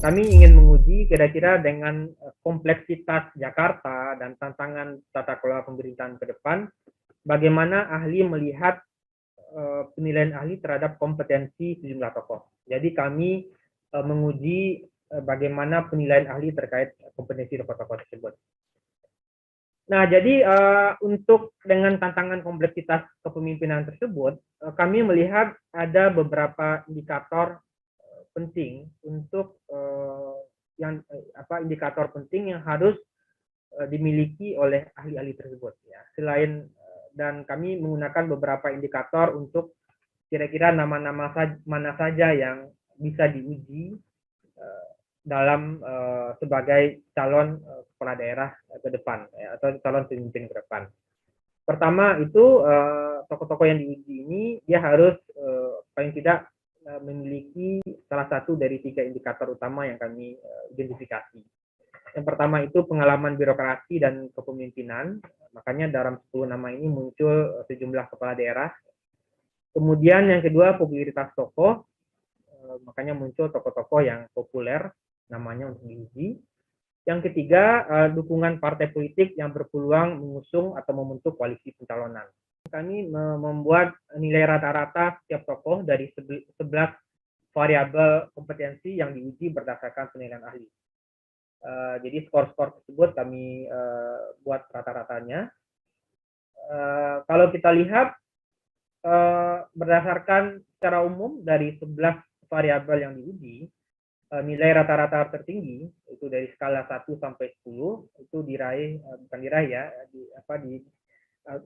kami ingin menguji kira-kira dengan kompleksitas Jakarta dan tantangan tata kelola pemerintahan ke depan, bagaimana ahli melihat penilaian ahli terhadap kompetensi sejumlah tokoh. Jadi kami menguji bagaimana penilaian ahli terkait kompetensi tokoh-tokoh tersebut. Nah, jadi untuk dengan tantangan kompleksitas kepemimpinan tersebut, kami melihat ada beberapa indikator penting untuk indikator penting yang harus dimiliki oleh ahli-ahli tersebut. Ya. Selain dan kami menggunakan beberapa indikator untuk kira-kira nama-nama mana saja yang bisa diuji dalam sebagai calon kepala daerah ke depan ya, atau calon pemimpin ke depan. Pertama itu tokoh-tokoh yang diuji ini dia harus paling tidak memiliki salah satu dari 3 indikator utama yang kami identifikasi. Yang pertama itu pengalaman birokrasi dan kepemimpinan, makanya dalam 10 nama ini muncul sejumlah kepala daerah. Kemudian yang kedua popularitas tokoh, makanya muncul tokoh-tokoh yang populer namanya untuk diuji. Yang ketiga, dukungan partai politik yang berpeluang mengusung atau membentuk koalisi pencalonan. Kami membuat nilai rata-rata setiap tokoh dari 11 variabel kompetensi yang diuji berdasarkan penilaian ahli. Jadi skor-skor tersebut kami buat rata-ratanya. Kalau kita lihat berdasarkan secara umum dari 11 variabel yang diuji, nilai rata-rata tertinggi itu dari skala 1 sampai 10 itu bukan diraih ya,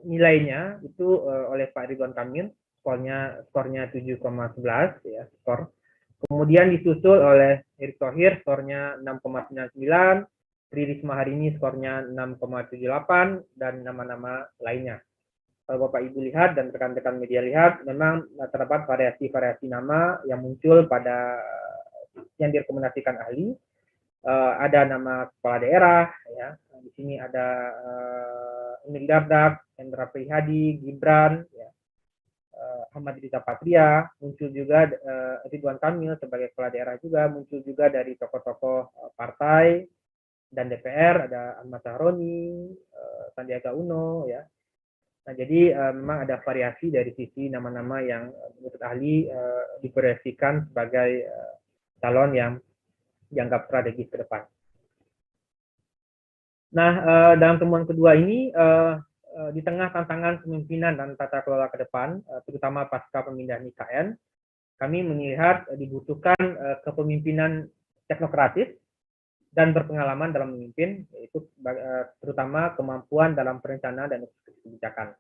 nilainya itu oleh Pak Ridwan Kamil, skornya 7,11 ya skor. Kemudian disusul oleh Erick Thohir skornya 6,99, Tri Risma hari ini skornya 6,78 dan nama-nama lainnya. Kalau Bapak Ibu lihat dan rekan-rekan media lihat, memang terdapat variasi-variasi nama yang muncul pada yang direkomendasikan ahli. Ada nama kepala daerah, ya. Di sini ada Emil Dardak, Hendra Prihadi, Gibran, ya. Ahmad Riza Patria, muncul juga Ridwan Kamil sebagai kepala daerah juga, muncul juga dari tokoh-tokoh partai dan DPR, ada Ahmad Sahroni, Sandiaga Uno, ya. Nah, jadi memang ada variasi dari sisi nama-nama yang menurut ahli diproyeksikan sebagai calon yang dianggap strategis ke depan. Nah, dalam temuan kedua ini, di tengah tantangan kepemimpinan dan tata kelola ke depan, terutama pasca pemindahan IKN, kami melihat dibutuhkan kepemimpinan teknokratis dan berpengalaman dalam memimpin, yaitu terutama kemampuan dalam perencanaan dan eksekusi kebijakan.